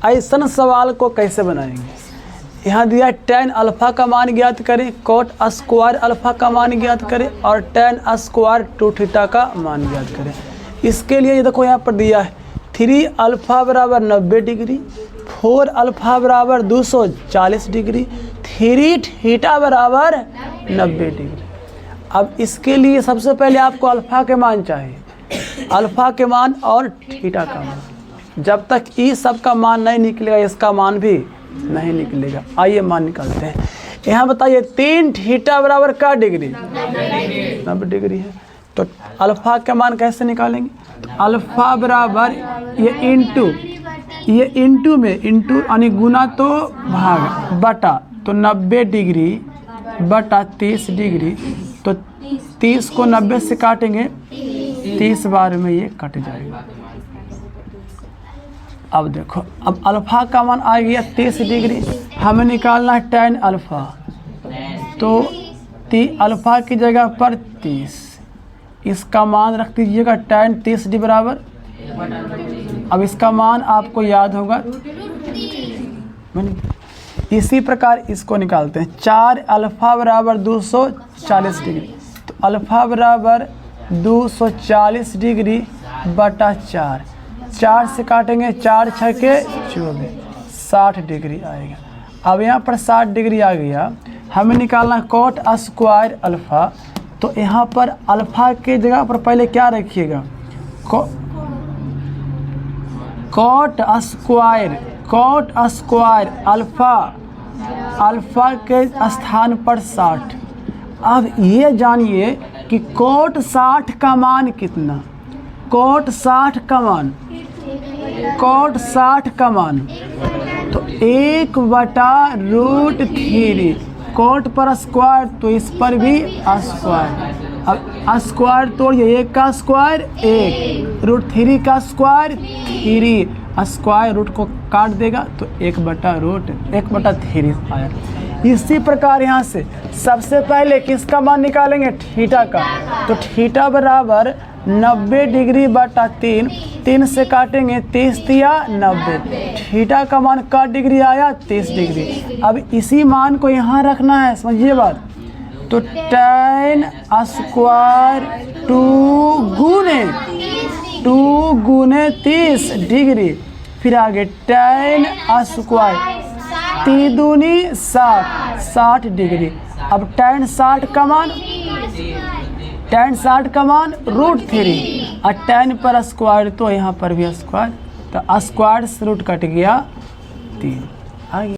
ऐसा सवाल को कैसे बनाएंगे। यहाँ दिया tan अल्फ़ा का मान ज्ञात करें, cot स्क्वायर अल्फ़ा का मान ज्ञात करें और tan स्क्वायर 2 थीटा का मान ज्ञात करें। इसके लिए ये देखो यहाँ पर दिया है 3 अल्फ़ा बराबर 90 डिग्री, 4 अल्फ़ा बराबर 240 डिग्री, 3 थीटा बराबर 90 डिग्री। अब इसके लिए सबसे पहले आपको अल्फ़ा के मान चाहिए, अल्फ़ा के मान और थीटा का मान। जब तक ई सब का मान नहीं निकलेगा इसका मान भी नहीं निकलेगा। आइए मान निकालते हैं। यहाँ बताइए 3 थीटा बराबर का डिग्री 90 डिग्री है, तो अल्फ़ा का मान कैसे निकालेंगे। तो अल्फ़ा बराबर ये इंटू में इंटू यानी गुना तो भाग बटा, तो 90 डिग्री बटा 30 डिग्री, तो 30 को 90 से काटेंगे 30 बार में ये कट जाएगा। अब देखो, अब अल्फ़ा का मान आ गया 30 डिग्री, हमें निकालना है tan अल्फ़ा, तो अल्फ़ा की जगह पर 30, इसका मान रख दीजिएगा tan 30 डी बराबर। अब इसका मान आपको याद होगा, इसी प्रकार इसको निकालते हैं। 4 अल्फ़ा बराबर 240 डिग्री, तो अल्फ़ा बराबर 240 डिग्री बटा 4 से काटेंगे 4 छके 24, 60 डिग्री आएगा। अब यहाँ पर 60 डिग्री आ गया, हमें निकालना cot स्क्वायर अल्फ़ा, तो यहाँ पर अल्फ़ा के जगह पर पहले क्या रखिएगा, cot स्क्वायर अल्फ़ा के स्थान पर 60। अब ये जानिए कि cot 60 का मान कितना, cot 60 का मान तो 1/√3, cot पर स्क्वायर तो इस पर भी स्क्वायर। अब स्क्वायर तोड़िए, 1 का स्क्वायर 1, √3 का स्क्वायर 3, स्क्वायर रूट को काट देगा तो 1/3 आया। इसी प्रकार यहाँ से सबसे पहले किसका मान निकालेंगे, थीटा का, तो थीटा बराबर 90 डिग्री बटा 3 से काटेंगे 30 या 90, थीटा का मान का डिग्री आया 30 डिग्री। अब इसी मान को यहाँ रखना है, समझिए बात। तो tan स्क्वायर 2 गुने 30 डिग्री, फिर आगे tan स्क्वायर 3 दूनी 60 डिग्री। अब tan 60 का मान √3 और tan पर स्क्वायर तो यहाँ पर भी स्क्वायर, तो स्क्वायर से रूट कट गया 3 आ गया।